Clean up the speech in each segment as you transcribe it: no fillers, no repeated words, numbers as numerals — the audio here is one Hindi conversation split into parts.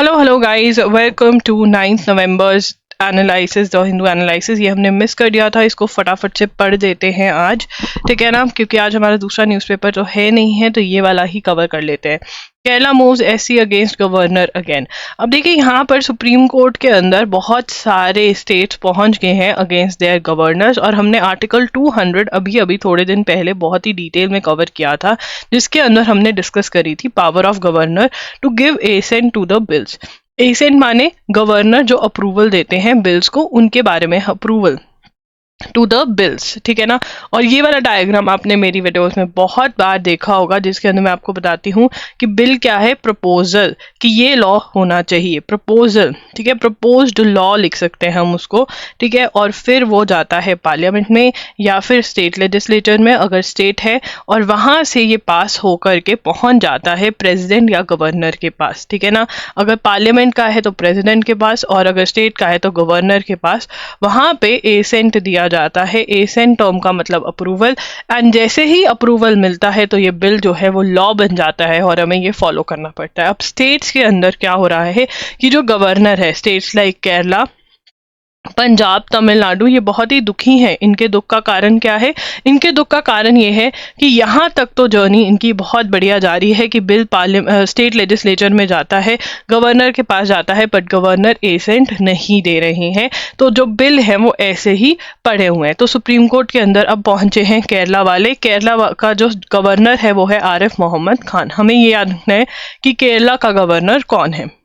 Hello guys, welcome to 9th November's analysis, the Hindu analysis. ये हमने मिस कर दिया था, इसको फटाफट से पढ़ देते हैं आज, ठीक है ना, क्योंकि आज हमारा दूसरा न्यूज़पेपर तो है नहीं है, तो ये वाला ही कवर कर लेते हैं। Kerala moves SC against governor again. अब देखिए यहाँ पर सुप्रीम कोर्ट के अंदर बहुत सारे स्टेट्स पहुंच गए हैं अगेंस्ट देयर गवर्नर्स, और हमने आर्टिकल 200 अभी अभी थोड़े दिन पहले बहुत ही डिटेल में कवर किया था, जिसके अंदर हमने डिस्कस करी थी power of governor to give assent to the bills. Assent माने गवर्नर जो अप्रूवल देते हैं बिल्स को, उनके बारे में अप्रूवल टू द बिल्स, ठीक है ना। और ये वाला डायग्राम आपने मेरी वीडियोस में बहुत बार देखा होगा, जिसके अंदर मैं आपको बताती हूँ कि बिल क्या है, प्रपोजल, कि ये लॉ होना चाहिए, प्रपोजल, ठीक है, प्रपोज्ड लॉ लिख सकते हैं हम उसको, ठीक है। और फिर वो जाता है पार्लियामेंट में या फिर स्टेट लेजिस्लेचर में अगर स्टेट है, और वहां से ये पास होकर के पहुंच जाता है प्रेसिडेंट या गवर्नर के पास, ठीक है ना। अगर पार्लियामेंट का है तो प्रेसिडेंट के पास, और अगर स्टेट का है तो गवर्नर के पास। वहां पे एसेंट दिया जाता है। एसेंट टर्म का मतलब अप्रूवल, एंड जैसे ही अप्रूवल मिलता है तो ये बिल जो है वो लॉ बन जाता है और हमें ये फॉलो करना पड़ता है। अब स्टेट्स के अंदर क्या हो रहा है कि जो गवर्नर है, स्टेट्स लाइक केरला, पंजाब, तमिलनाडु, ये बहुत ही दुखी हैं। इनके दुख का कारण क्या है? इनके दुख का कारण ये है कि यहाँ तक तो जर्नी इनकी बहुत बढ़िया जारी है कि बिल स्टेट लेजिस्लेचर में जाता है, गवर्नर के पास जाता है, बट गवर्नर एसेंट नहीं दे रहे हैं, तो जो बिल है वो ऐसे ही पड़े हुए हैं। तो सुप्रीम कोर्ट के अंदर अब पहुंचे हैं केरला वाले। केरला का जो गवर्नर है वो है आरिफ मोहम्मद खान। हमें ये याद रखना है कि केरला का गवर्नर कौन है।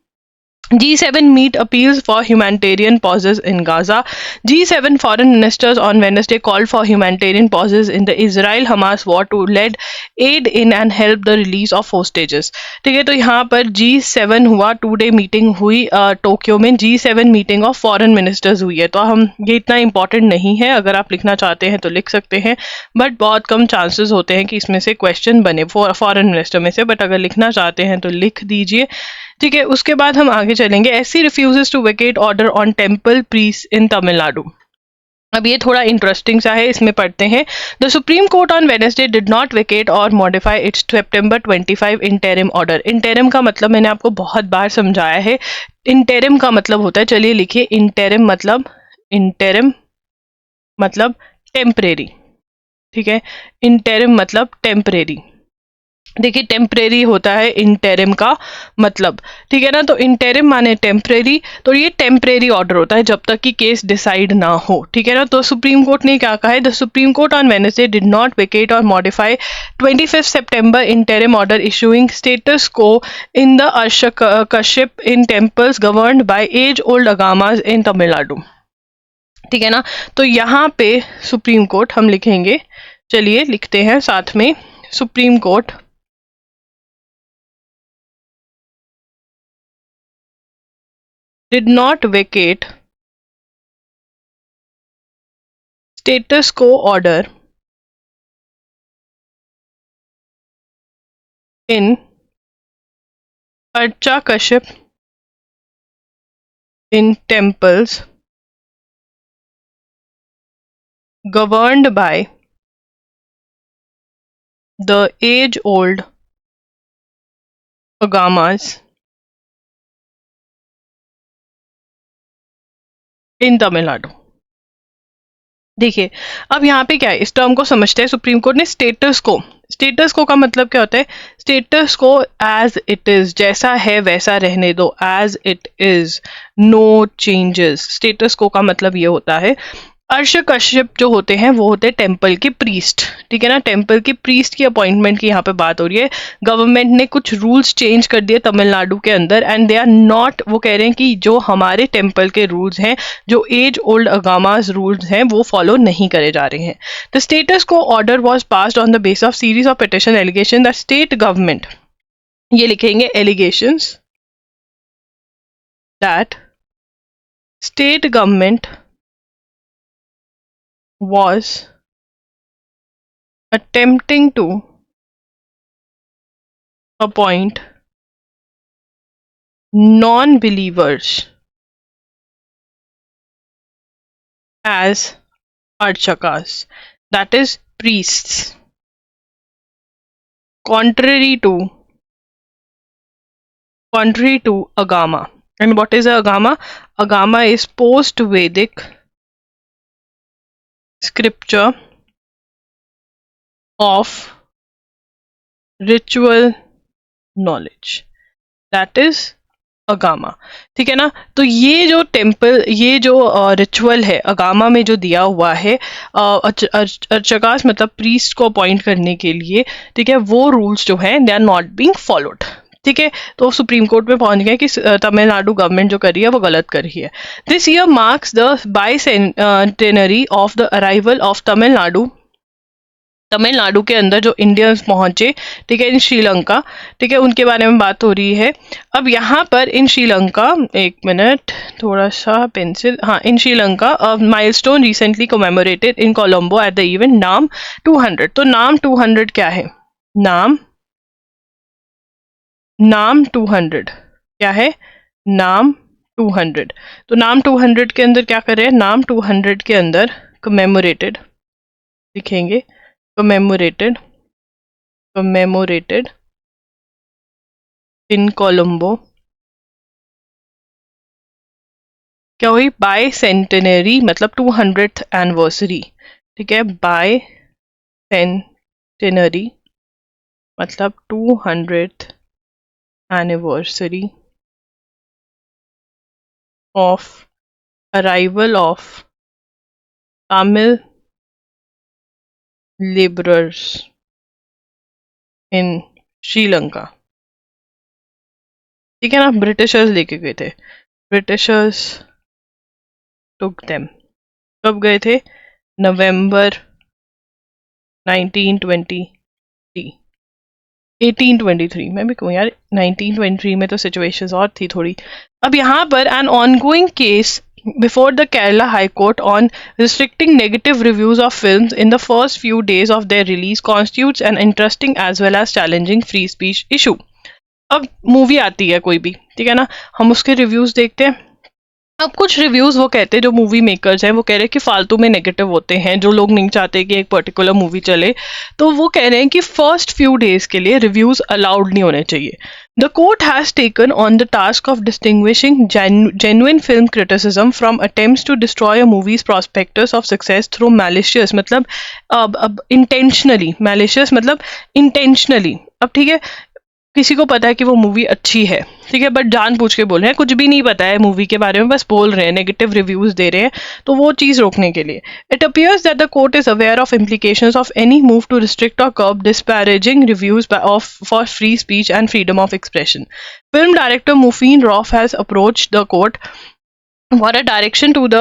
G7 meet appeals for humanitarian pauses in Gaza. G7 foreign ministers on Wednesday called for humanitarian pauses in the Israel-Hamas war to lead aid in and help the release of hostages. ठीक है, तो यहाँ पर G7 हुआ, 2 day मीटिंग हुई टोक्यो में। G7 meeting of foreign ministers हुई है, तो हम ये इतना इंपॉर्टेंट नहीं है, अगर आप लिखना चाहते हैं तो लिख सकते हैं, बट बहुत कम चांसेस होते हैं कि इसमें से क्वेश्चन बने फॉरेन मिनिस्टर में से, बट अगर लिखना चाहते हैं तो लिख दीजिए, ठीक है। उसके बाद हम आगे चलेंगे। SC refuses to vacate order on temple priest in Tamil Nadu. अब ये थोड़ा इंटरेस्टिंग सा है, इसमें पढ़ते हैं। The Supreme Court on Wednesday did not vacate और modify its September 25 interim order. Interim का मतलब मैंने आपको बहुत बार समझाया है। इंटरिम का मतलब होता है, चलिए लिखिए, इंटरिम मतलब टेम्परेरी, ठीक है। इंटरिम मतलब टेम्परेरी, देखिए टेम्परेरी होता है इंटरिम का मतलब, ठीक है ना। तो इंटरिम माने टेम्परेरी, तो ये टेम्परेरी ऑर्डर होता है जब तक कि केस डिसाइड ना हो, ठीक है ना। तो सुप्रीम कोर्ट ने क्या कहा है? The Supreme Court on Wednesday did not vacate और modify 25 September interim order issuing status quo in the Kashyap in temples governed by age old Agamas in Tamil Nadu, ठीक है ना। तो यहाँ पे सुप्रीम कोर्ट हम लिखेंगे, चलिए लिखते हैं साथ में। Supreme court did not vacate status quo order in Archa Kashyap in temples governed by the age-old agamas in Tamil Nadu। देखिए अब यहाँ पे क्या है, इस टर्म को समझते हैं। सुप्रीम कोर्ट ने स्टेटस को का मतलब क्या होता है? स्टेटस को एज इट इज, जैसा है वैसा रहने दो, as it is, no changes. Status quo का मतलब ये होता है। अर्श कश्यप जो होते हैं वो होते हैं टेम्पल के प्रीस्ट, ठीक है ना। टेम्पल के प्रीस्ट की अपॉइंटमेंट की यहाँ पे बात हो रही है। गवर्नमेंट ने कुछ रूल्स चेंज कर दिए तमिलनाडु के अंदर, एंड दे आर नॉट, वो कह रहे हैं कि जो हमारे टेम्पल के रूल्स हैं, जो एज ओल्ड अगामास रूल्स हैं, वो फॉलो नहीं करे जा रहे हैं। The status quo order was passed on the base of series of petition allegation the state government, ये लिखेंगे allegations, that state government was attempting to appoint non-believers as archakas, that is priests, contrary to contrary to Agama. And what is Agama? Agama is post-Vedic scripture of ritual knowledge. That is अगामा. ठीक है ना. तो ये जो टेम्पल, ये जो रिचुअल है अगामा में जो दिया हुआ है अर्चकास मतलब प्रीस्ट को अपॉइंट करने के लिए, ठीक है, वो रूल्स जो हैं they are not being followed. ठीक है, तो सुप्रीम कोर्ट में पहुंच गए कि तमिलनाडु गवर्नमेंट जो कर रही है वो गलत कर रही है. This year marks the bicentenary of the arrival of Tamil Nadu के अंदर जो इंडियंस पहुंचे, ठीक है, इन श्रीलंका. ठीक है, उनके बारे में बात हो रही है. अब यहाँ पर इन श्रीलंका, एक मिनट थोड़ा सा पेंसिल, हाँ, in Sri Lanka milestone recently commemorated in Colombo at the event नाम 200. तो नाम 200 क्या है? नाम 200 क्या है? नाम 200. तो नाम 200 के अंदर क्या कर रहे हैं? नाम 200 के अंदर कमेमोरेटेड लिखेंगे. commemorated in Colombo. क्या हुई? बाय सेंटेनरी मतलब 200th एनिवर्सरी. ठीक है, बाय सेंटेनरी मतलब 200th anniversary of arrival of Tamil laborers in Sri Lanka. ठीक है ना, ब्रिटिशर्स लेके गए थे. Britishers took them. कब गए थे? नवंबर 1923. 1823 मैं भी कहूँ यार, 1923 में तो सिचुएशंस और थी थोड़ी. अब यहाँ पर an ongoing case before the Kerala High Court on restricting negative reviews of films in the first few days of their release constitutes an interesting as well as challenging free speech issue. अब मूवी आती है कोई भी, ठीक है ना, हम उसके रिव्यूज देखते हैं. अब कुछ रिव्यूज वो कहते हैं, जो मूवी मेकर्स हैं वो कह रहे हैं कि फालतू में नेगेटिव होते हैं, जो लोग नहीं चाहते कि एक पर्टिकुलर मूवी चले, तो वो कह रहे हैं कि फर्स्ट फ्यू डेज के लिए रिव्यूज अलाउड नहीं होने चाहिए. The court has taken on the task of distinguishing genuine film criticism from attempts to destroy a movie's prospectus of success through malicious मतलब अब intentionally, malicious मतलब intentionally. अब ठीक है, किसी को पता है कि वो मूवी अच्छी है, ठीक है, बट जान पूछ के बोल रहे हैं, कुछ भी नहीं पता है मूवी के बारे में, बस बोल रहे हैं, नेगेटिव रिव्यूज दे रहे हैं, तो वो चीज रोकने के लिए. It appears that the court is aware of implications of any move to restrict और curb disparaging reviews for free speech and freedom of expression. Film director Mufin Rauf has approached the court for a direction to the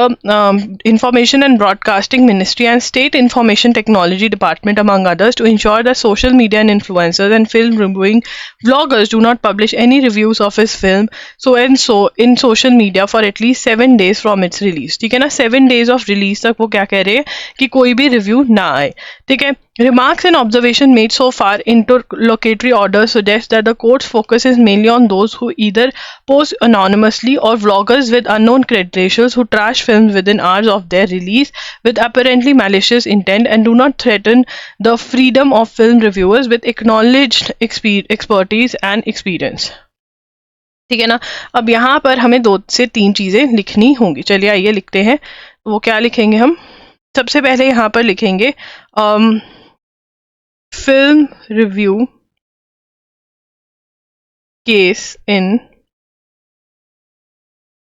Information and Broadcasting Ministry and State Information Technology Department, among others, to ensure that social media and influencers and film reviewing vloggers do not publish any reviews of his film so in social media for at least 7 days from its release. ठीक है ना, 7 days of release तक वो क्या कह रहे हैं कि कोई भी रिव्यू ना आए. ठीक है, remarks and observation made so far interlocutory orders suggest that the court's focus is mainly on those who either post anonymously or vloggers with unknown credentials who trash films within hours of their release with apparently malicious intent and do not threaten the freedom of film reviewers with acknowledged expertise and experience. ठीक है ना. अब यहाँ पर हमें 2 से 3 चीजें लिखनी होंगी. चलिए आइए लिखते हैं. वो क्या लिखेंगे हम? सबसे पहले यहाँ पर लिखेंगे film review case in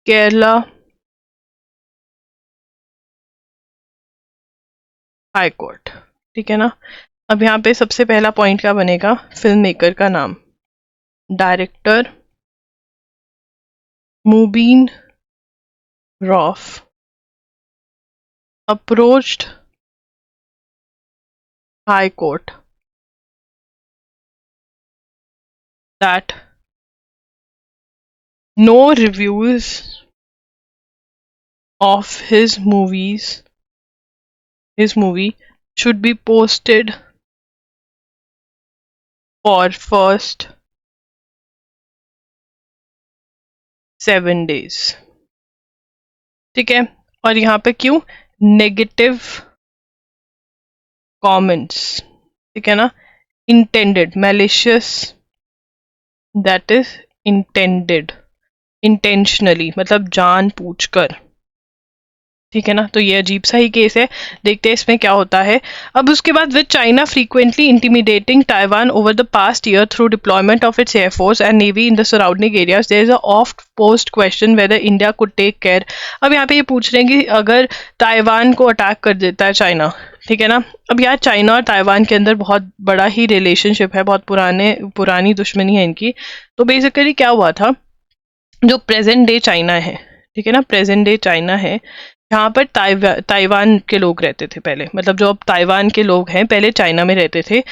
Kerala High Court. ठीक है ना. अब यहाँ पे सबसे पहला पॉइंट क्या बनेगा? फिल्म मेकर का नाम. Director Mubeen rough approached High Court that no reviews of his movie should be posted for first 7 days. ठीक है, और यहाँ पे क्यों? नेगेटिव कमेंट्स, ठीक है ना, intended malicious, that is intended, intentionally मतलब जानबूझकर, ठीक है ना। तो ये अजीब सा ही केस है, देखते हैं इसमें क्या होता है। अब उसके बाद with China frequently intimidating Taiwan over the past year through deployment of its air force and navy in the surrounding areas, there is a oft post question whether India could take care. अब यहाँ पे ये पूछ रहे हैं कि अगर ताइवान को अटैक कर देता है चाइना, ठीक है ना। अब यार चाइना और ताइवान के अंदर बहुत बड़ा ही रिलेशनशिप है, बहुत पुरानी दुश्मनी है इनकी। तो बेसिकली क्या हुआ था, जो प्रेजेंट डे चाइना है, ठीक है ना, प्रेजेंट डे चाइना है, यहाँ पर ताइवान के लोग रहते थे पहले, मतलब जो अब ताइवान के लोग हैं पहले चाइना में रहते थे।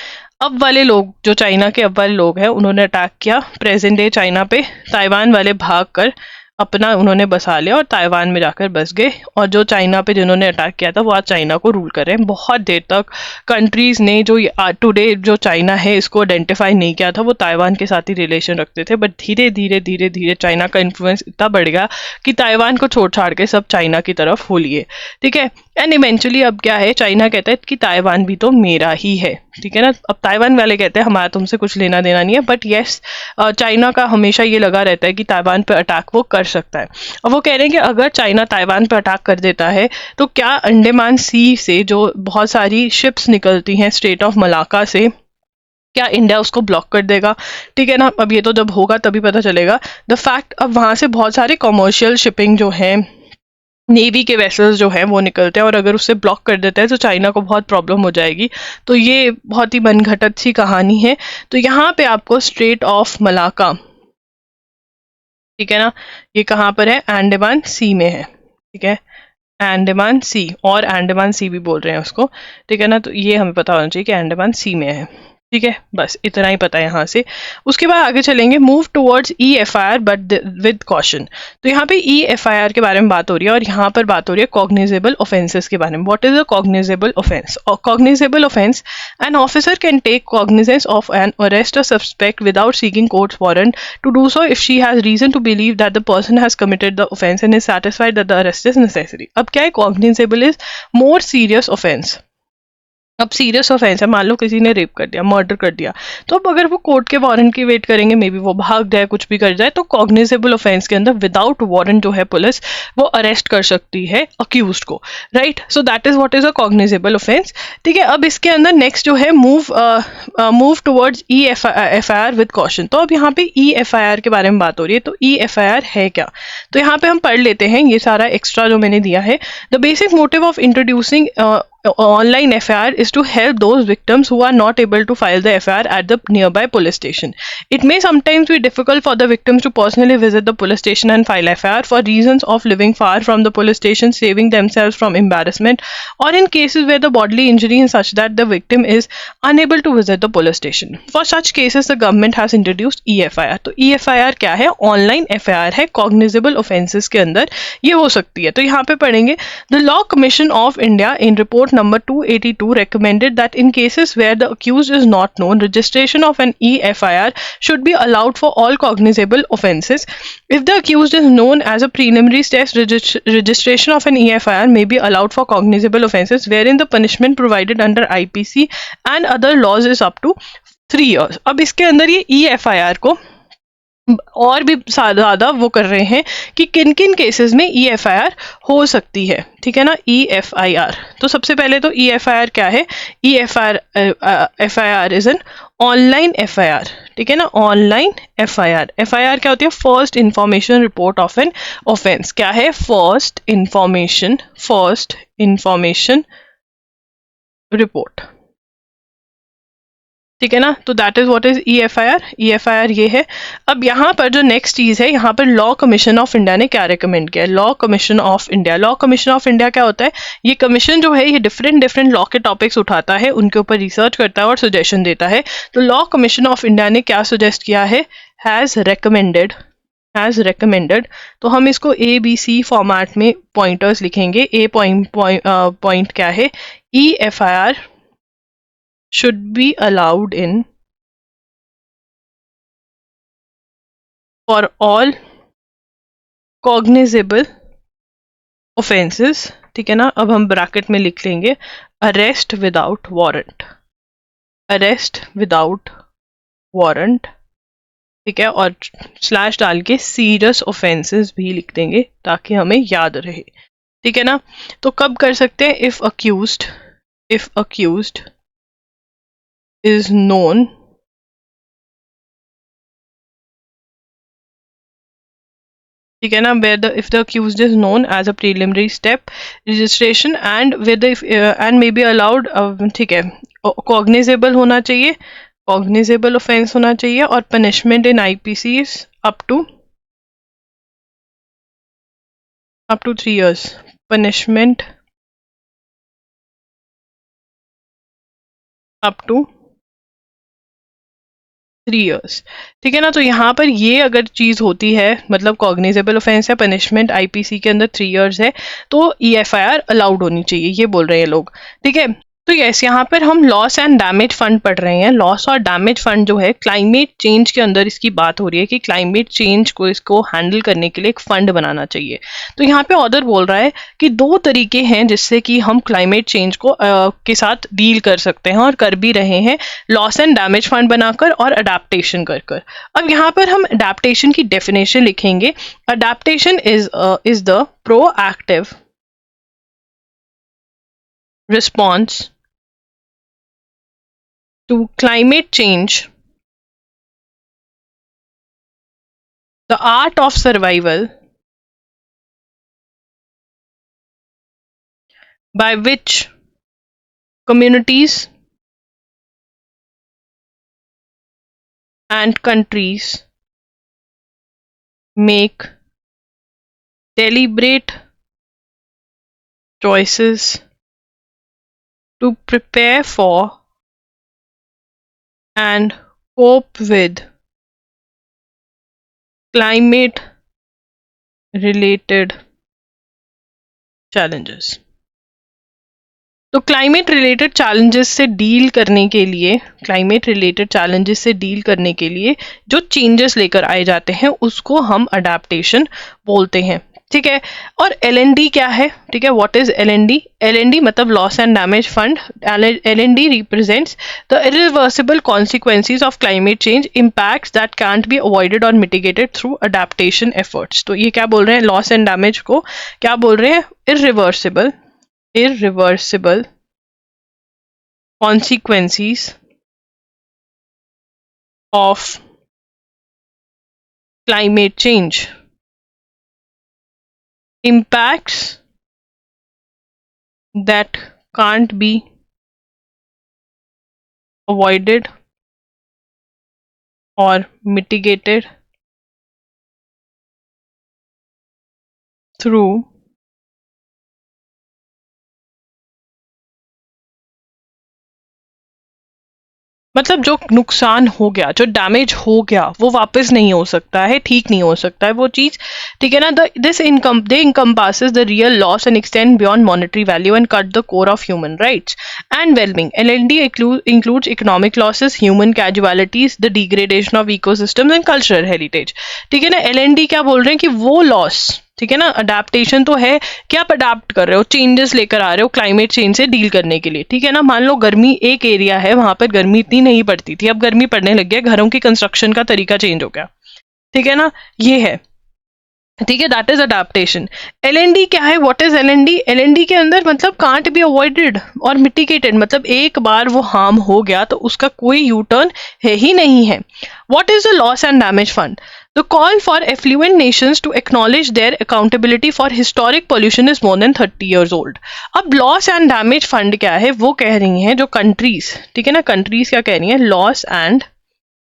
अब वाले लोग, जो चाइना के अब वाले लोग हैं, उन्होंने अटैक किया प्रेजेंट डे चाइना पे। ताइवान वाले भाग कर अपना उन्होंने बसा लिया और ताइवान में जाकर बस गए। और जो चाइना पे जिन्होंने अटैक किया था वो आज चाइना को रूल कर रहे हैं। बहुत देर तक कंट्रीज ने जो टुडे जो चाइना है इसको आइडेंटिफाई नहीं किया था, वो ताइवान के साथ ही रिलेशन रखते थे। बट धीरे धीरे धीरे धीरे चाइना का इन्फ्लुएंस इतना बढ़ गया कि ताइवान को छोड़ छाड़ के सब चाइना की तरफ हो लिए, ठीक है। एंड इवेंचुअली अब क्या है, चाइना कहता है कि ताइवान भी तो मेरा ही है, ठीक है ना। अब ताइवान वाले कहते हैं हमारा तुमसे कुछ लेना देना नहीं है, बट येस चाइना का हमेशा ये लगा रहता है कि ताइवान पर अटैक वो कर सकता है। अब वो कह रहे हैं कि अगर चाइना ताइवान पर अटैक कर देता है तो क्या अंडमान सी से जो बहुत सारी शिप्स निकलती हैं स्टेट ऑफ मलाका से, क्या इंडिया उसको ब्लॉक कर देगा, ठीक है ना। अब ये तो जब होगा तभी पता चलेगा। द फैक्ट, अब वहां से बहुत सारे कॉमर्शियल शिपिंग जो है, नेवी के वेसल्स जो हैं वो निकलते हैं, और अगर उससे ब्लॉक कर देता है तो चाइना को बहुत प्रॉब्लम हो जाएगी। तो ये बहुत ही मनघटत सी कहानी है। तो यहाँ पे आपको स्ट्रेट ऑफ मलाका, ठीक है ना, ये कहाँ पर है, अंडमान सी में है, ठीक है, अंडमान सी, और अंडमान सी भी बोल रहे हैं उसको, ठीक है ना। तो ये हमें पता होना चाहिए कि अंडमान सी में है, ठीक है, बस इतना ही पता है यहाँ से। उसके बाद आगे चलेंगे, move towards EFIR but with caution. तो यहाँ पे EFIR के बारे में बात हो रही है, और यहाँ पर बात हो रही है कॉग्निजेबल ऑफेंसेस के बारे में। What is a cognizable offence? Cognizable offence, an officer can take cognizance of an arrest a suspect without seeking court warrant to do so if she has reason to believe that the person has committed the offence and is satisfied that the arrest is necessary. अब क्या है, cognizable is more serious offence. अब सीरियस ऑफेंस है, मान लो किसी ने रेप कर दिया, मर्डर कर दिया, तो अब अगर वो कोर्ट के वारंट की वेट करेंगे, मे बी वो भाग जाए, कुछ भी कर जाए, तो कॉग्निजेबल ऑफेंस के अंदर विदाउट वारंट जो है पुलिस वो अरेस्ट कर सकती है अक्यूज्ड को, right. So that is what is a cognizable offence, ठीक है। अब इसके अंदर नेक्स्ट जो है, move towards EFIR with caution. तो अब यहाँ पे EFIR के बारे में बात हो रही है। तो EFIR है क्या, तो यहाँ पे हम पढ़ लेते हैं ये सारा एक्स्ट्रा जो मैंने दिया है। The basic motive of introducing online FIR is to help those victims who are not able to file the FIR at the nearby police station. It may sometimes be difficult for the victims to personally visit the police station and file FIR for reasons of living far from the police station, saving themselves from embarrassment, or in cases where the bodily injury is such that the victim is unable to visit the police station. For such cases, the government has introduced EFIR. तो EFIR क्या है? ऑनलाइन FIR है, cognizable offences के अंदर ये हो सकती है। तो यहाँ पे पढ़ेंगे, The Law Commission of India in report number 282 recommended that in cases where the accused is not known, registration of an EFIR should be allowed for all cognizable offences. If the accused is known as a preliminary test, registration of an EFIR may be allowed for cognizable offences wherein the punishment provided under IPC and other laws is up to 3 years. अब इसके अंदर ये EFIR को और भी ज़्यादा वो कर रहे हैं कि किन किन केसेस में EFIR हो सकती है, ठीक है ना। EFIR, तो सबसे पहले तो EFIR क्या है? FIR is an online FIR, ठीक है ना, ऑनलाइन FIR। FIR क्या होती है? First information report of an offence. क्या है? फर्स्ट इंफॉर्मेशन रिपोर्ट, ठीक है ना। तो that is what is EFIR ये है। अब यहाँ पर जो नेक्स्ट चीज है, यहाँ पर लॉ कमीशन ऑफ इंडिया ने क्या रिकमेंड किया है? लॉ कमीशन ऑफ इंडिया क्या होता है? ये कमीशन जो है ये डिफरेंट लॉ के टॉपिक्स उठाता है, उनके ऊपर रिसर्च करता है और सजेशन देता है। तो लॉ कमीशन ऑफ इंडिया ने क्या सजेस्ट किया है? Has recommended. तो हम इसको ABC फॉर्मेट में पॉइंटर्स लिखेंगे। ए पॉइंट क्या है? EFIR should be allowed in for all cognizable offenses, ठीक है ना। अब हम ब्रैकेट में लिख लेंगे अरेस्ट विदाउट वारंट ठीक है, और स्लैश डाल के सीरियस ऑफेंसेस भी लिख देंगे ताकि हमें याद रहे, ठीक है ना। तो कब कर सकते हैं, इफ अक्यूज्ड इज नोन, ठीक है ना, where the if the accused is known as a preliminary step registration and where the and may be allowed, ठीक है, cognizable होना चाहिए, cognizable offense होना चाहिए, और punishment in IPC is up to 3 years, punishment up to 3 years, ठीक है ना। तो यहाँ पर ये अगर चीज होती है, मतलब कॉग्निजेबल ऑफेंस है, पनिशमेंट आईपीसी के अंदर 3 years है, तो EFIR अलाउड होनी चाहिए, ये बोल रहे हैं लोग, ठीक है। तो यस, यहाँ पर हम लॉस एंड डैमेज फंड पढ़ रहे हैं। लॉस और डैमेज फंड जो है क्लाइमेट चेंज के अंदर इसकी बात हो रही है कि क्लाइमेट चेंज को इसको हैंडल करने के लिए एक फंड बनाना चाहिए। तो यहाँ पे ऑथर बोल रहा है कि 2 तरीके हैं जिससे कि हम क्लाइमेट चेंज को के साथ डील कर सकते हैं और कर भी रहे हैं, लॉस एंड डैमेज फंड बनाकर और अडेप्टेशन कर कर। अब यहाँ पर हम अडेप्टेशन की डेफिनेशन लिखेंगे। Adaptation is the proactive response to climate change, the art of survival by which communities and countries make deliberate choices to prepare for and cope with climate related challenges। तो क्लाइमेट रिलेटेड चैलेंजेस से डील करने के लिए, जो चेंजेस लेकर आए जाते हैं उसको हम अडेप्टेशन बोलते हैं, ठीक है। और LND क्या है, ठीक है, व्हाट इज LND? LND मतलब loss and damage fund. LND represents the irreversible consequences of climate change, impacts that can't be avoided और मिटिगेटेड थ्रू अडेप्टेशन एफर्ट्स। तो ये क्या बोल रहे हैं, लॉस एंड डैमेज को क्या बोल रहे हैं, irreversible consequences of climate change, impacts that can't be avoided or mitigated through मतलब जो नुकसान हो गया, जो डैमेज हो गया, वो वापस नहीं हो सकता है, ठीक नहीं हो सकता है वो चीज, ठीक है ना। This income they encompasses the real loss and extend beyond monetary value and cut the core of human rights and well-being. LND includes economic losses, human casualties, the degradation of ecosystems and cultural heritage, ठीक है ना। LND क्या बोल रहे हैं कि वो लॉस, ठीक है ना, अडेप्टेशन तो है कि आप अडेप्ट कर रहे हो, चेंजेस लेकर आ रहे हो क्लाइमेट चेंज से डील करने के लिए, ठीक है ना। मान लो गर्मी एक एरिया है, वहां पर गर्मी इतनी नहीं पड़ती थी, अब गर्मी पड़ने लग गया, घरों की कंस्ट्रक्शन का तरीका चेंज हो गया, ठीक है ना, ये है, ठीक है, दैट इज अडेप्टेशन। LND क्या है, व्हाट इज LND? LND के अंदर मतलब कांट बी अवॉइडेड और मिटिगेटेड, मतलब एक बार वो हार्म हो गया तो उसका कोई यू टर्न है ही नहीं है। What is the loss and damage fund? The call for affluent nations to acknowledge their accountability for historic pollution is more than 30 years old. अब लॉस एंड डैमेज फंड क्या है, वो कह रही हैं जो कंट्रीज, ठीक है ना, कंट्रीज क्या कह रही हैं, लॉस एंड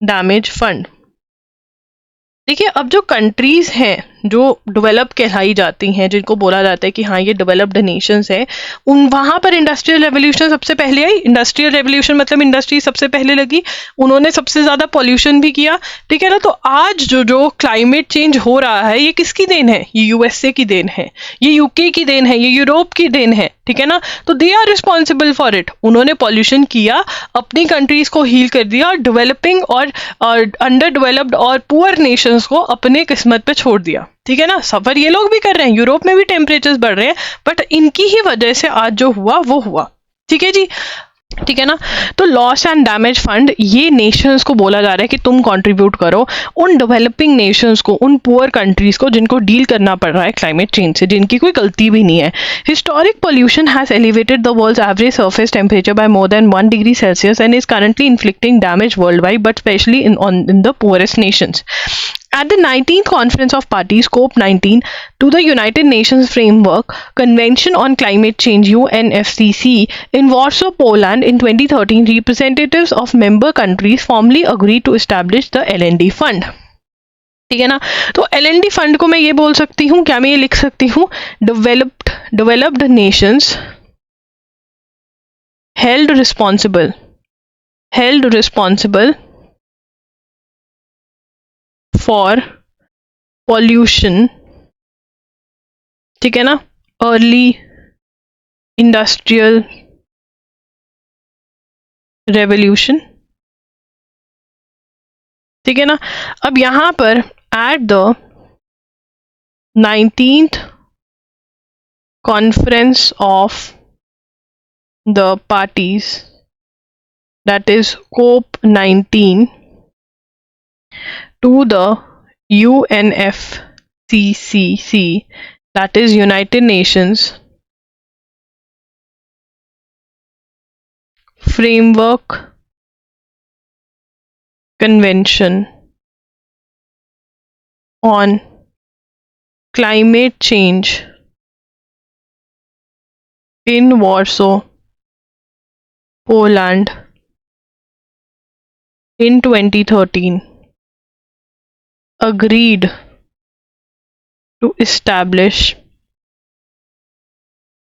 डैमेज फंड। देखिए, अब जो कंट्रीज हैं जो डेवलप कहलाई जाती हैं, जिनको बोला जाता है कि हाँ ये डेवलप्ड नेशंस है, उन वहां पर इंडस्ट्रियल रेवोल्यूशन सबसे पहले आई। इंडस्ट्रियल रेवोल्यूशन मतलब इंडस्ट्री सबसे पहले लगी, उन्होंने सबसे ज्यादा पॉल्यूशन भी किया, ठीक है ना। तो आज जो क्लाइमेट चेंज हो रहा है, ये किसकी देन है? ये USA की देन है, ये UK की देन है, ये यूरोप की देन है, ठीक है ना। तो they are responsible for it. उन्होंने पॉल्यूशन किया, अपनी कंट्रीज को हील कर दिया, और डेवलपिंग और अंडर डेवलप्ड और पुअर नेशंस को अपने किस्मत पे छोड़ दिया, ठीक है ना। सफर ये लोग भी कर रहे हैं, यूरोप में भी टेम्परेचर्स बढ़ रहे हैं, बट इनकी ही वजह से आज जो हुआ वो हुआ, ठीक है जी। ठीक है ना। तो लॉस एंड डैमेज फंड ये नेशंस को बोला जा रहा है कि तुम कंट्रीब्यूट करो उन डेवलपिंग नेशंस को, उन पुअर कंट्रीज को जिनको डील करना पड़ रहा है क्लाइमेट चेंज से, जिनकी कोई गलती भी नहीं है। Historic pollution has elevated the world's average surface temperature by more than 1 degree Celsius and is currently inflicting damage worldwide but specially in the poorest nations. At the 19th Conference of Parties (COP19) to the United Nations Framework Convention on Climate Change (UNFCCC) in Warsaw, Poland in 2013, representatives of member countries formally agreed to establish the LND fund. ठीक है ना। तो LND फंड को मैं ये बोल सकती हूँ, क्या मैं ये लिख सकती हूँ, developed nations held responsible for pollution, ठीक है ना, अर्ली इंडस्ट्रियल रेवोल्यूशन, ठीक है ना। अब यहां पर at the 19th conference of the parties, that is COP19, to the UNFCCC, that is United Nations Framework Convention on Climate Change in Warsaw, Poland in 2013, agreed to establish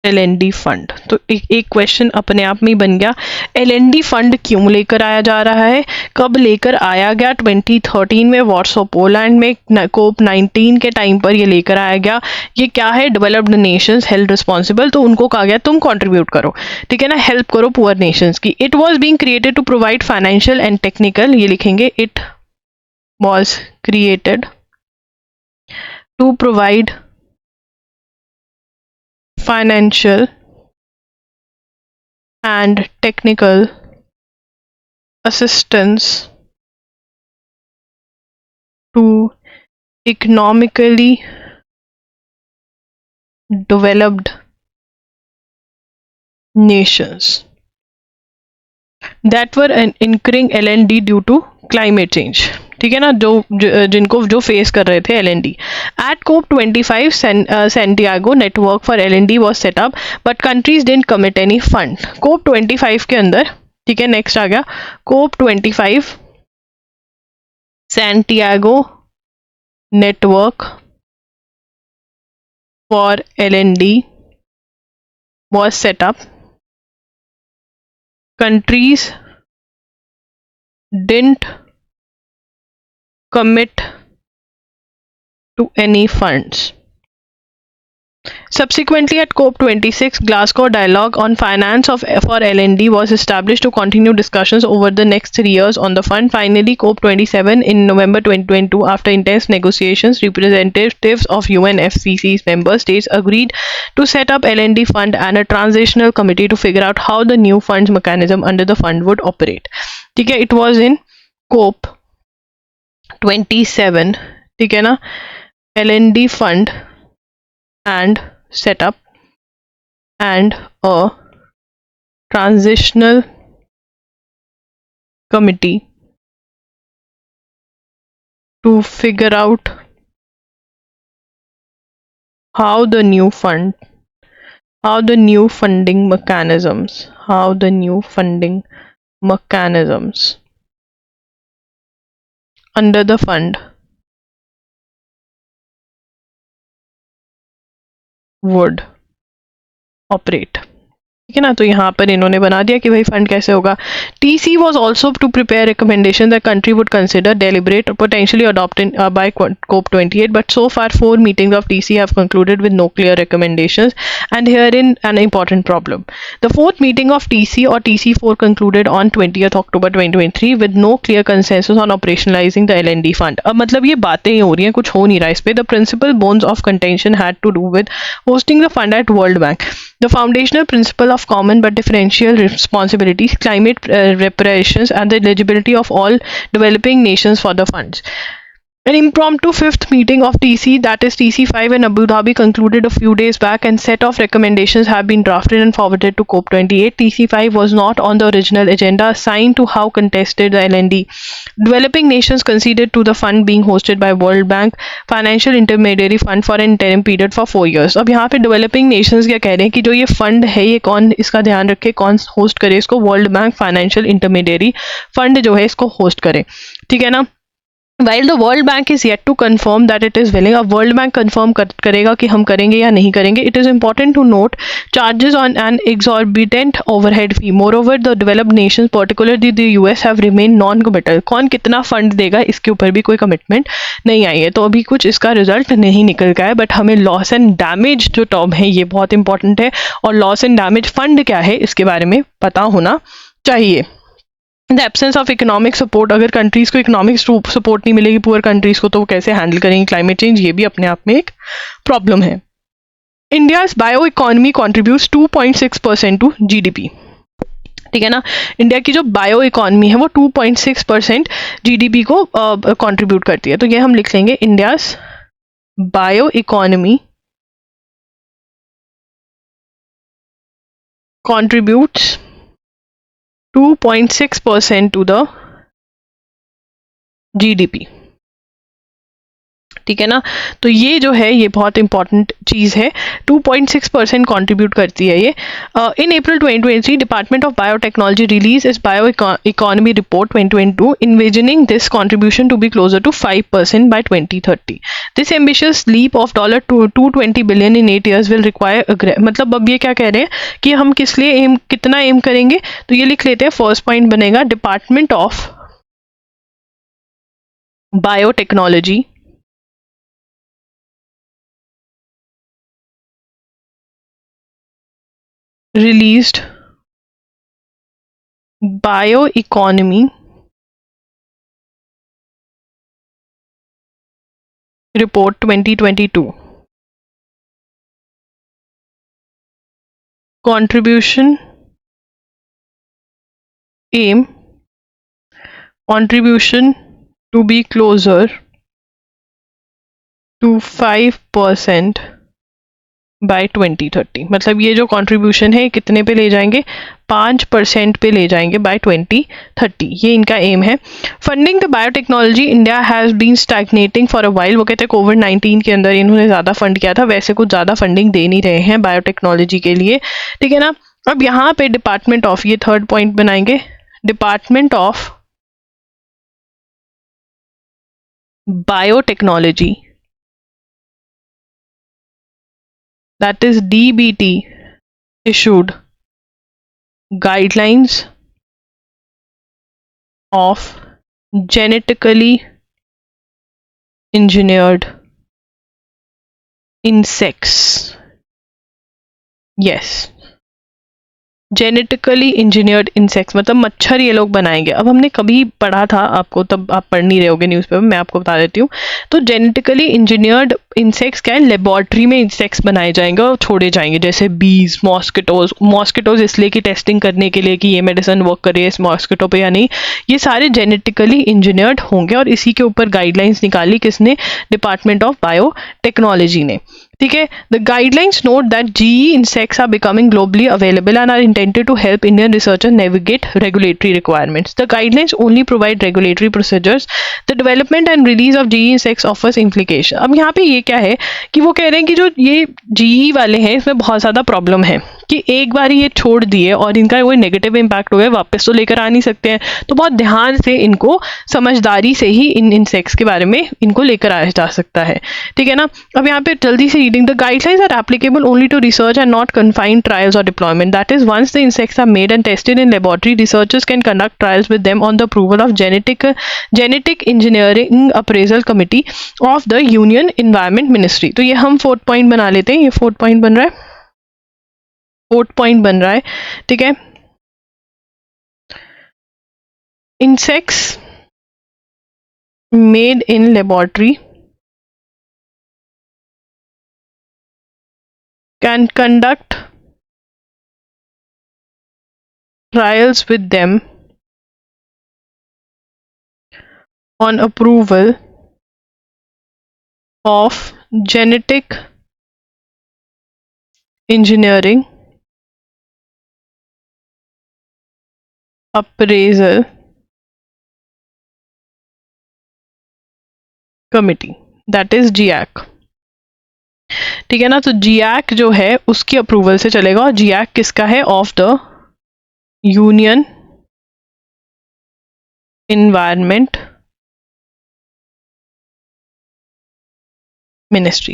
LND fund. तो एक क्वेश्चन अपने आप में ही बन गया, LND फंड क्यों लेकर आया जा रहा है, कब लेकर आया गया, 2013 में वॉर्सो पोलैंड में COP19 के टाइम पर ये लेकर आया गया। ये क्या है, डेवलप्ड नेशंस हेल्ड रिस्पॉन्सिबल, तो उनको कहा गया तुम कंट्रीब्यूट करो, ठीक है ना, हेल्प करो पुअर नेशंस की। It was being created to provide financial and technical, ये लिखेंगे, it was created to provide financial and technical assistance to economically developed nations that were incurring LND due to climate change, ठीक है ना, जिनको जो फेस कर रहे थे LND। At COP25 Santiago network for LND was set up but countries didn't commit any fund. COP25 के अंदर, ठीक है, नेक्स्ट आ गया COP25 Santiago network for LND was set up, countries didn't commit to any funds. Subsequently, at COP26, Glasgow Dialogue on Finance for LND was established to continue discussions over the next 3 years on the fund. Finally, COP27 in November 2022, after intense negotiations, representatives of UNFCCC's member states agreed to set up LND fund and a transitional committee to figure out how the new funds mechanism under the fund would operate. Okay, it was in COP27, ठीक है ना, LND fund and set up and a transitional committee to figure out how the new funding mechanisms under the fund would operate, ठीक है ना। तो यहाँ पर इन्होंने बना दिया कि भाई फंड कैसे होगा। TC was also to prepare recommendation that country would consider, deliberate, or potentially adopt by COP28, but so far 4 meetings of TC have concluded with no clear recommendations, and herein an important problem. The 4th meeting of TC or TC4 concluded on 20th October 2023 with no clear consensus on operationalizing the LND fund. अब मतलब ये बातें ही हो रही हैं, कुछ हो नहीं रहा इस पे। The principal bones of contention had to do with hosting the fund at World Bank. The foundational principle of common but differential responsibilities, climate reparations, and the eligibility of all developing nations for the funds. An impromptu fifth meeting of TC, that is TC5 in Abu Dhabi, concluded a few days back, and set of recommendations have been drafted and forwarded to COP28. TC5 was not on the original agenda, assigned to how contested the LND. Developing nations conceded to the fund being hosted by World Bank Financial Intermediary Fund for an interim period for 4 years. अब यहाँ पे डेवलपिंग नेशंस क्या कह रहे हैं कि जो ये फंड है ये कौन इसका ध्यान रखे, कौन होस्ट करे इसको, world bank financial intermediary fund जो है इसको होस्ट करे, ठीक है ना. While the World Bank is yet to confirm that it is willing, अब World Bank confirm करेगा कि हम करेंगे या नहीं करेंगे. It is important to note charges on an exorbitant overhead fee. Moreover, the developed nations, particularly the US, have remained non-committal. कौन कितना फंड देगा इसके ऊपर भी कोई कमिटमेंट नहीं आई है, तो अभी कुछ इसका रिजल्ट नहीं निकल गया है. बट हमें लॉस एंड डैमेज जो टर्म है ये बहुत इंपॉर्टेंट है, और लॉस एंड डैमेज फंड क्या है इसके बारे में पता होना चाहिए. The absence of economic support, अगर कंट्रीज को इकोनॉमिक सपोर्ट नहीं मिलेगी पुअर कंट्रीज को, तो वो कैसे हैंडल करेंगे क्लाइमेट चेंज, ये भी अपने आप में एक प्रॉब्लम है. India's bio economy contributes 2.6% to GDP, ठीक है ना. इंडिया की जो बायो इकोनॉमी है वो 2.6% GDP को कंट्रीब्यूट करती है. तो ये हम लिख लेंगे, India's bio economy contributes 2.6% to the GDP, ठीक है ना. तो ये जो है ये बहुत इंपॉर्टेंट चीज़ है, 2.6% कॉन्ट्रीब्यूट करती है ये. इन अप्रैल 2023 डिपार्टमेंट ऑफ बायोटेक्नोलॉजी रिलीज इस bio economy report 2022 envisioning this contribution to be closer to 5% by 2030. This ambitious leap of $220 billion in 8 years will require मतलब अब ये क्या कह रहे हैं कि हम किस लिए कितना एम करेंगे, तो ये लिख लेते हैं. फर्स्ट पॉइंट बनेगा department of biotechnology released bioeconomy report 2022. Contribution aim contribution to be closer to 5% by 2030. मतलब ये जो कंट्रीब्यूशन है कितने पे ले जाएंगे, 5% पे ले जाएंगे बाय 2030, ये इनका एम है. Funding the biotechnology India has been stagnating for a while. वो कहते हैं कोविड-19 के अंदर इन्होंने ज़्यादा फंड किया था, वैसे कुछ ज़्यादा फंडिंग दे नहीं रहे हैं बायोटेक्नोलॉजी के लिए, ठीक है ना. अब यहाँ पे डिपार्टमेंट ऑफ, ये थर्ड पॉइंट बनाएंगे, department of biotechnology, that is DBT, issued guidelines of genetically engineered insects. Yes, genetically engineered insects मतलब मच्छर ये लोग बनाएंगे. अब हमने कभी पढ़ा था, आपको तब आप पढ़ नहीं रहे होगे न्यूज़पेपर, मैं आपको बता देती हूँ. तो जेनेटिकली इंजीनियर्ड इंसेक्ट्स क्या है, लेबोरेटरी में इंसेक्ट्स बनाए जाएंगे और छोड़े जाएंगे, जैसे बीज, मॉस्किटोज इसलिए कि टेस्टिंग करने के लिए कि ये मेडिसिन वर्क करे इस मॉस्किटो पे या नहीं. ये सारे जेनेटिकली इंजीनियर्ड होंगे, और इसी के ऊपर गाइडलाइंस निकाली किसने, डिपार्टमेंट ऑफ बायो टेक्नोलॉजी ने, ठीक है. The guidelines note that GE insects are becoming globally available and are intended to help Indian researchers navigate regulatory requirements. The guidelines only provide regulatory procedures. The development and release of GE insects offers implication. अब यहाँ पे ये क्या है कि वो कह रहे हैं कि जो ये GE वाले हैं इसमें बहुत ज़्यादा प्रॉब्लम है कि एक बार ये छोड़ दिए और इनका कोई नेगेटिव इम्पैक्ट हो गया, वापस तो लेकर आ नहीं सकते हैं, तो बहुत ध्यान से इनको, समझदारी से ही इन इंसेक्ट्स के बारे में इनको लेकर आया जा सकता है, ठीक है ना. अब यहाँ पे जल्दी से reading, the guidelines are applicable only to research and not confined trials or deployment. That is once the insects are made and tested in laboratory, researchers can conduct trials with them on the approval of genetic engineering appraisal committee of the union environment ministry. तो ये हम फोर्थ पॉइंट बना लेते हैं, ये फोर्थ पॉइंट बन रहा है, फोर्थ पॉइंट बन रहा है, ठीक है. Insects made in laboratory can conduct trials with them on approval of genetic engineering appraisal committee, that is GAC। ठीक है ना, तो GAC जो है उसकी अप्रूवल से चलेगा, और GAC किसका है? Of the union environment ministry.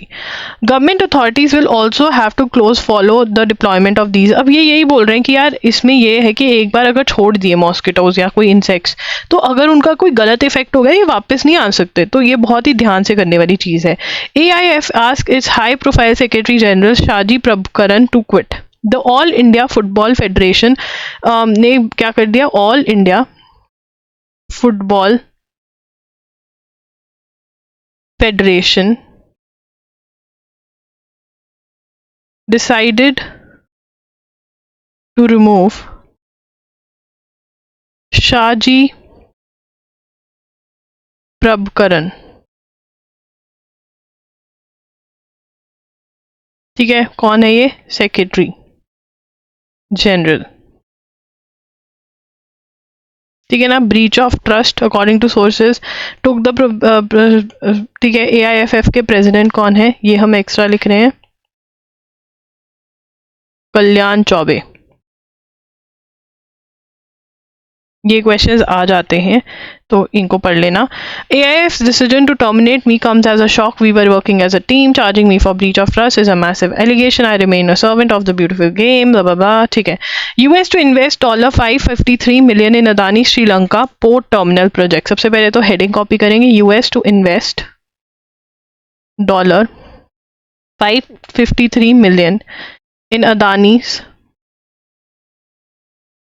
Government authorities will also have to close follow the deployment of these. अब ये यही बोल रहे हैं कि यार इसमें ये है कि एक बार अगर छोड़ दिए मॉस्किटोज या कोई इंसेक्ट्स, तो अगर उनका कोई गलत इफेक्ट हो गया ये वापस नहीं आ सकते, तो ये बहुत ही ध्यान से करने वाली चीज़ है। AIF ask its high profile secretary general Shaji Prabhakaran to quit. The all India football federation ने क्या कर दिया? All India football federation decided to remove Shaji Prabhakaran। ठीक है, कौन है ये? Secretary general. ठीक है ना, breach of trust according to sources took the. ठीक है, AIFF के प्रेसिडेंट कौन है? ये हम एक्स्ट्रा लिख रहे हैं, कल्याण चौबे। ये क्वेश्चंस आ जाते हैं तो इनको पढ़ लेना। AIF's decision to terminate me comes as a shock. We were working as a team. Charging me for breach of trust is a massive allegation. I remain a servant of the beautiful game. Blah blah blah. ठीक है। US to invest $553 million in Adani Sri Lanka port terminal project। सबसे पहले तो हेडिंग कॉपी करेंगे, US to invest $553 million in Adani's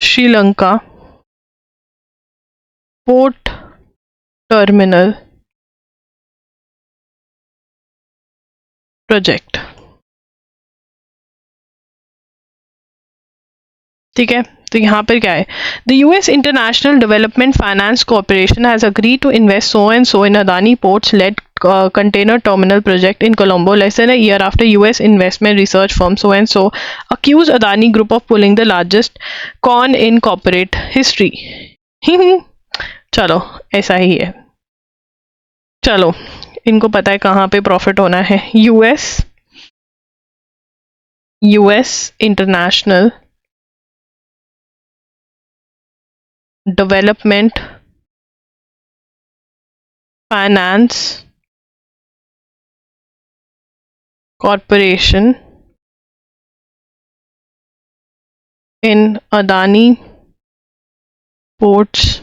Sri Lanka port terminal project। ठीक है, तो यहाँ पर क्या है? The US International Development Finance Corporation has agreed to invest so and so in Adani Ports led container terminal project in Colombo less than a year after US investment research firm so and so accused Adani Group of pulling the largest con in corporate history। चलो ऐसा ही है। चलो इनको पता है कहाँ पे प्रॉफिट होना है। US international development finance corporation in Adani ports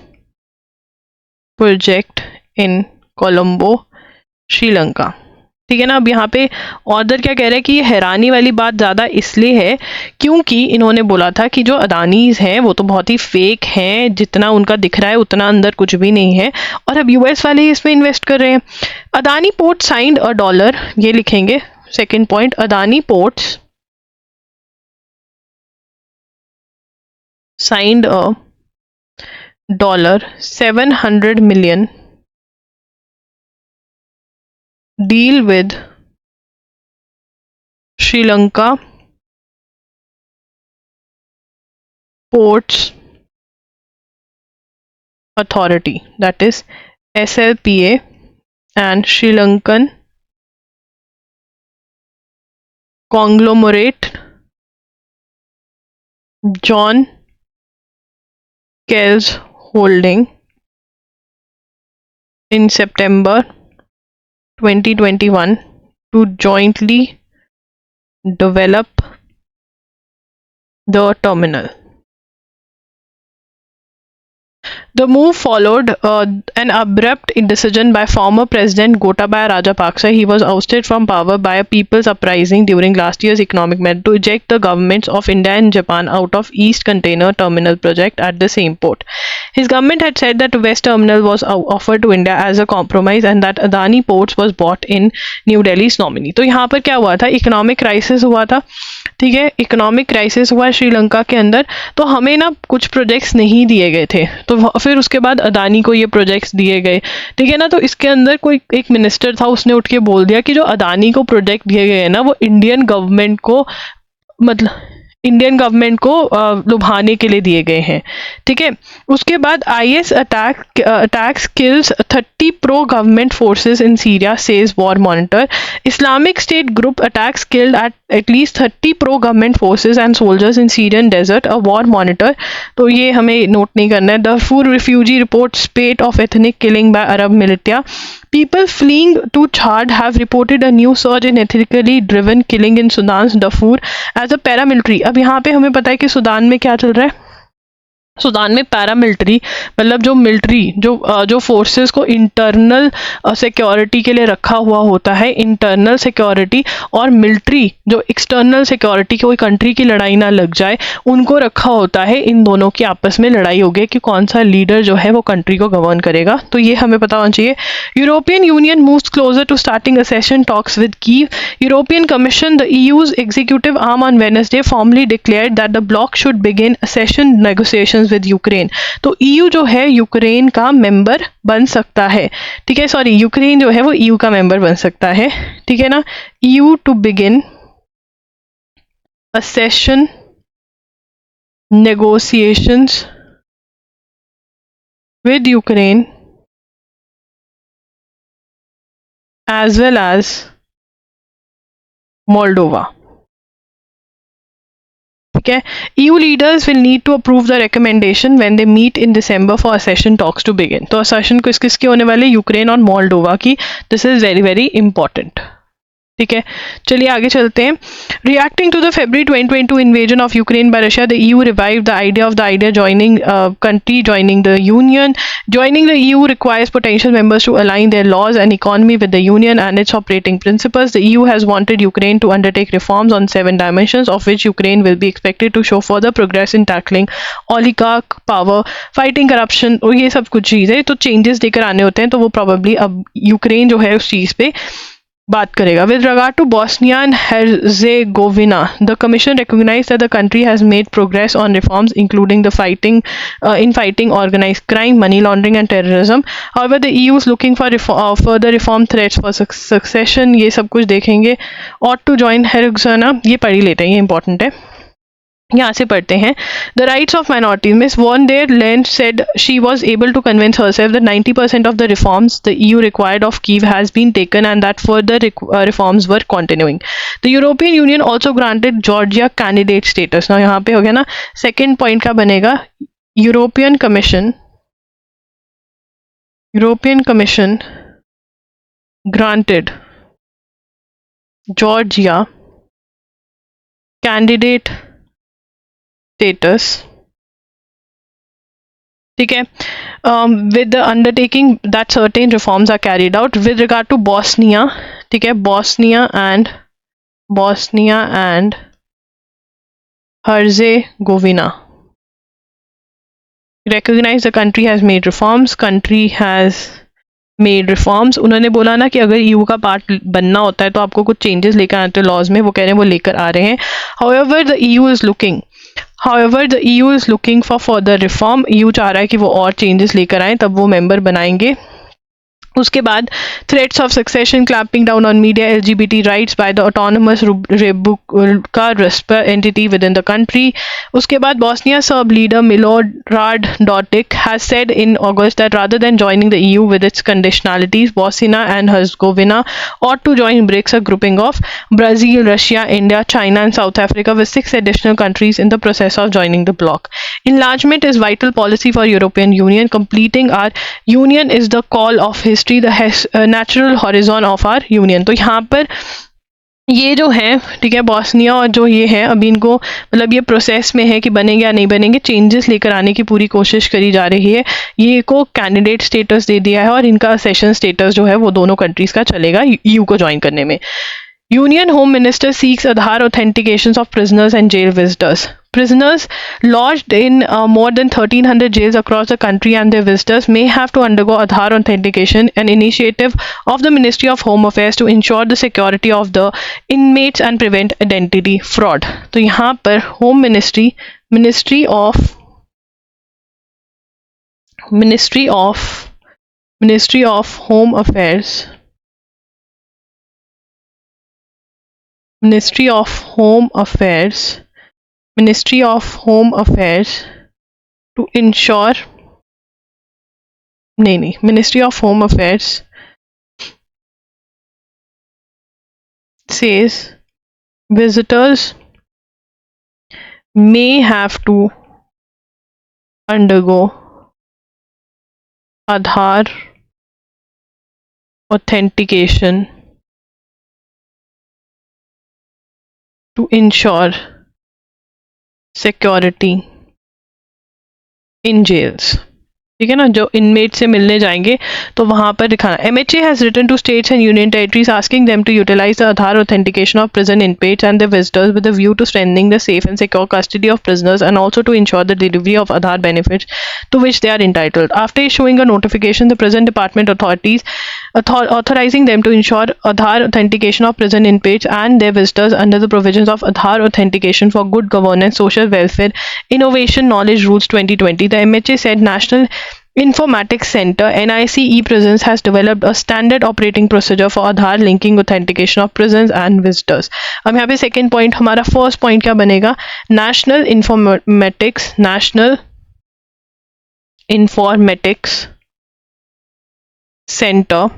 project in Colombo Sri Lanka. ठीक है ना, अब यहाँ पे ऑथर क्या कह रहे हैं कि ये हैरानी वाली बात ज़्यादा इसलिए है क्योंकि इन्होंने बोला था कि जो अदानीज हैं वो तो बहुत ही फेक हैं, जितना उनका दिख रहा है उतना अंदर कुछ भी नहीं है, और अब US वाले ही इसमें इन्वेस्ट कर रहे हैं। Adani port signed a dollar, ये लिखेंगे second point, Adani ports signed a $700 million deal with Sri Lanka Ports Authority, that is SLPA, and Sri Lankan conglomerate John Kells Holding in September 2021 to jointly develop the terminal. The move followed an abrupt decision by former President Gotabaya Rajapaksa. He was ousted from power by a people's uprising during last year's economic meltdown to eject the governments of India and Japan out of East Container Terminal project at the same port. His government had said that West Terminal was offered to India as a compromise and that Adani Ports was bought in New Delhi's nominee. तो यहाँ पर क्या हुआ था? इकोनॉमिक क्राइसिस हुआ था, ठीक है, इकोनॉमिक क्राइसिस हुआ श्रीलंका के अंदर, तो हमें ना कुछ प्रोजेक्ट्स नहीं दिए गए थे, तो फिर उसके बाद अदानी को ये प्रोजेक्ट्स दिए गए, ठीक है ना। तो इसके अंदर कोई एक मिनिस्टर था, उसने उठ के बोल दिया कि जो अदानी को प्रोजेक्ट दिए गए हैं ना, वो इंडियन गवर्नमेंट को लुभाने के लिए दिए गए हैं, ठीक है। उसके बाद IS attacks kills 30 pro government forces in Syria, says war monitor. Islamic state group attacks killed at least 30 pro government forces and soldiers in Syrian desert, a war monitor। तो ये हमें नोट नहीं करना है। Darfur refugee report spate of ethnic killing by Arab militia। People fleeing to Chad have reported a new surge in ethnically driven killing in Sudan's Darfur as a paramilitary। अब यहाँ पे हमें पता है कि सूडान में क्या चल रहा है। सूडान में पैरामिलिट्री मतलब जो मिलिट्री जो फोर्सेस को इंटरनल सिक्योरिटी के लिए रखा हुआ होता है, इंटरनल सिक्योरिटी, और मिलिट्री जो एक्सटर्नल सिक्योरिटी, कोई कंट्री की लड़ाई ना लग जाए, उनको रखा होता है। इन दोनों की आपस में लड़ाई होगी कि कौन सा लीडर जो है वो कंट्री को गवर्न करेगा, तो ये हमें पता होना चाहिए। European union moves closer to starting accession talks with Kyiv. European commission, द EU's executive arm, on Wednesday formally declared that the bloc should begin accession negotiations with Ukraine. तो EU जो है यूक्रेन का मेंबर बन सकता है, ठीक है, सॉरी, यूक्रेन जो है वो EU का मेंबर बन सकता है, ठीक है ना। EU to begin accession negotiations with Ukraine as well as Moldova, ठीक है। EU leaders will need to approve the recommendation when they meet in December for accession talks to begin। तो accession किस किस की होने वाले, यूक्रेन और मोल्डोवा की। This is very very important, ठीक है। चलिए आगे चलते हैं। Reacting to the February 2022 invasion of Ukraine by Russia, the EU revived the idea joining the Union. Joining the EU requires potential members to align their laws and economy with the Union and its operating principles. The EU has wanted Ukraine to undertake reforms on 7 dimensions, of which Ukraine will be expected to show further progress in tackling oligarch power, fighting corruption, और ये सब कुछ चीज़ें तो चेंजेस लेकर आने होते हैं, तो वो probably अब यूक्रेन जो है उस चीज़ पे बात करेगा। With regard to Bosnia and Herzegovina, the Commission recognized that the country has made progress on reforms, including the fighting organized crime, money laundering, and terrorism. However, the EU is looking for further reform threats for succession। ये सब कुछ देखेंगे। Ought to join Herzegovina, ये पढ़ ही लेते हैं, ये इंपॉर्टेंट है। यहाँ से पढ़ते हैं। The rights of minorities, Ms. von der Leyen said she was able to convince herself that 90% of the reforms the EU required of Kyiv has been taken and that further reforms were continuing. The European Union also granted Georgia candidate status। now यहाँ पे हो गया ना, second point का बनेगा European Commission granted Georgia candidate status, ठीक है, with the undertaking that certain reforms are carried out। With regard to Bosnia, ठीक है, Bosnia and Herzegovina, recognize the country has made reforms। उन्होंने बोला ना कि अगर EU का पार्ट बनना होता है तो आपको कुछ चेंजेस लेकर आते हैं लॉज में, वो कह रहे हैं वो लेकर आ रहे हैं। However, the EU is looking for further reform। EU चाह रहा है कि वो और चेंजेस लेकर आए तब वो मेंबर बनाएंगे। उसके बाद threats of succession, clamping down on media, LGBT rights by the autonomous Republika entity within the country। उसके बाद Bosnia Serb leader Milorad Dodik has said in August that rather than joining the EU with its conditionalities, Bosnia and Herzegovina ought to join BRICS, a grouping of Brazil, Russia, India, China and South Africa, with 6 additional countries in the process of joining the bloc। Enlargement is vital policy for European Union। Completing our union is the call of history, the natural horizon of our union। तो यहाँ पर ये जो है, ठीक है, बॉस्निया और जो ये है अभी इनको मतलब ये प्रोसेस में है कि बनेंगे या नहीं बनेंगे, चेंजेस लेकर आने की पूरी कोशिश करी जा रही है। ये को कैंडिडेट स्टेटस दे दिया है और इनका सेशन स्टेटस जो है वो दोनों कंट्रीज का चलेगा EU को ज्वाइन करने में। Union Home Minister seeks Aadhaar authentications of prisoners and jail visitors। Prisoners lodged in more than 1,300 jails across the country and their visitors may have to undergo Aadhaar authentication, an initiative of the Ministry of Home Affairs to ensure the security of the inmates and prevent identity fraud. तो यहाँ पर Home Ministry, Ministry of Home Affairs, Ministry of Home Affairs to ensure, Ministry of Home Affairs says visitors may have to undergo Aadhaar authentication to ensure security in jails. ठीक है ना, जो इनमेट से मिलने जाएंगे तो वहां पर दिखाना. MHA has written to states and union territories asking them to utilize the Aadhaar authentication of prison inmates and their visitors with a view to strengthening the safe and secure custody of prisoners and also to ensure the delivery of Aadhaar benefits to which they are entitled. After issuing a notification, the prison department authorities authorizing them to ensure Aadhaar authentication of prison inmates and their visitors under the provisions of Aadhaar authentication for good governance, social welfare, innovation, knowledge rules 2020. The MHA said National Informatics Center NICE Prisons has developed a standard operating procedure for Aadhaar linking authentication of prisons and visitors. अब यहाँ पे second point, हमारा first point क्या बनेगा? National Informatics Center,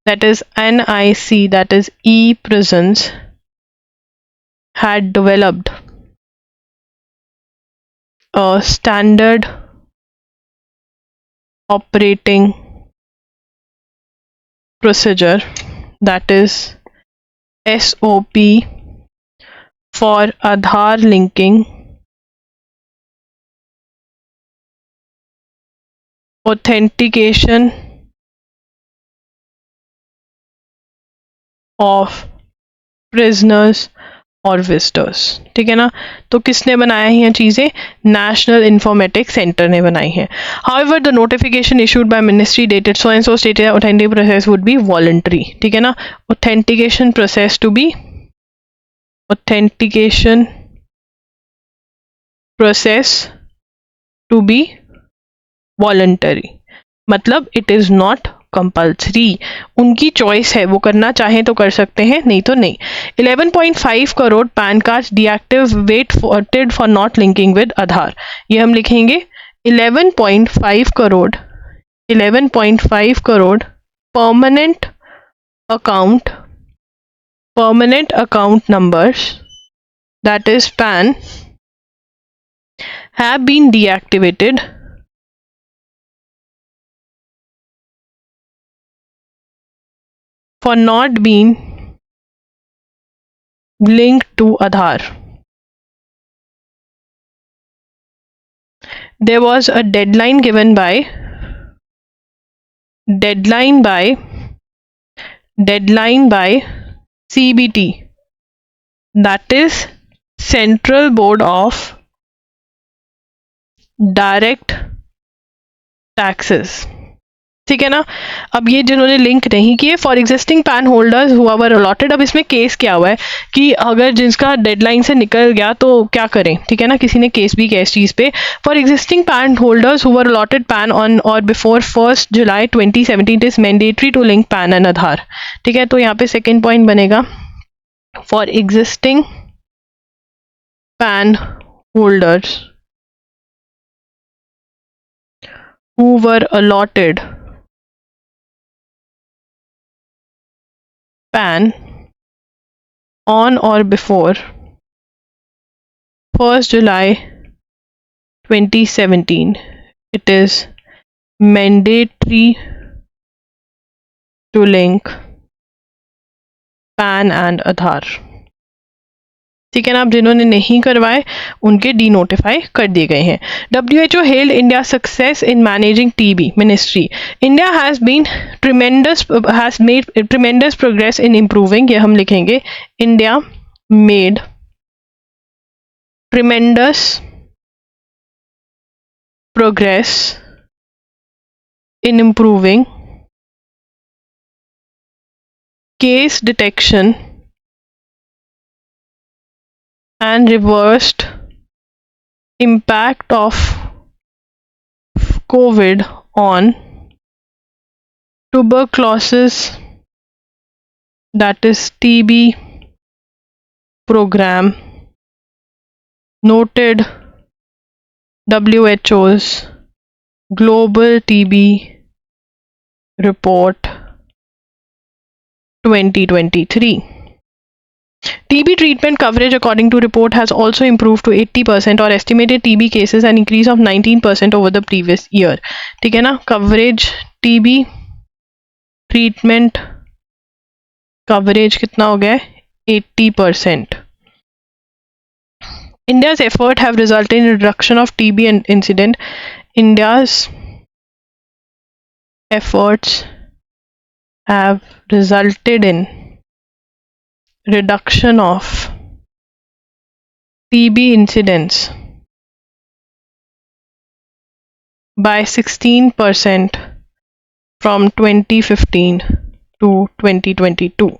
that is NIC, that is e-prisons, had developed a standard operating procedure, that is SOP, for Aadhaar linking authentication of prisoners और विजिटर्स. ठीक है ना, तो किसने बनाया है ये चीज़ें? नेशनल इंफॉर्मेटिक्स सेंटर ने बनाई है. However the notification issued by ministry dated so and so stated authentic process would be voluntary. ठीक है ना, authentication process to be voluntary, मतलब इट इज़ नॉट कंपल्सरी. उनकी चॉइस है, वो करना चाहें तो कर सकते हैं, नहीं तो नहीं. 11.5 crore PAN card deactivated for not linking with Aadhaar. ये हम लिखेंगे 11.5 crore permanent account numbers, that is PAN, have been deactivated for not being linked to Aadhaar. There was a deadline given by CBT, that is Central Board of Direct Taxes. ठीक है ना. अब ये जिन्होंने लिंक नहीं किए, for existing PAN holders who are allotted. अब इसमें केस क्या हुआ है कि अगर जिसका डेडलाइन से निकल गया तो क्या करें. ठीक है ना, किसी ने केस भी किया इस चीज़ पे. For existing PAN holders who are allotted PAN on or before 1 जुलाई 2017 it is mandatory to link PAN and Aadhaar. ठीक है, तो यहाँ पे सेकेंड पॉइंट बनेगा for existing PAN holders who were allotted PAN on or before 1st July 2017, it is mandatory to link PAN and Aadhaar. ठीक है ना. अब जिन्होंने नहीं करवाए उनके डीनोटिफाई कर दिए गए हैं. WHO hailed India's success in managing TB. Ministry, India has made tremendous progress in improving. ये हम लिखेंगे India made tremendous progress in improving case detection and reversed impact of COVID on tuberculosis, that is TB program, noted WHO's Global TB Report 2023. TB treatment coverage according to report has also improved to 80% or estimated TB cases an increase of 19% over the previous year. ठीक है ना, coverage TB treatment coverage कितना हो गया है 80%. India's effort have resulted in reduction of TB incident. India's efforts have resulted in reduction of TB incidence by 16% from 2015 to 2022.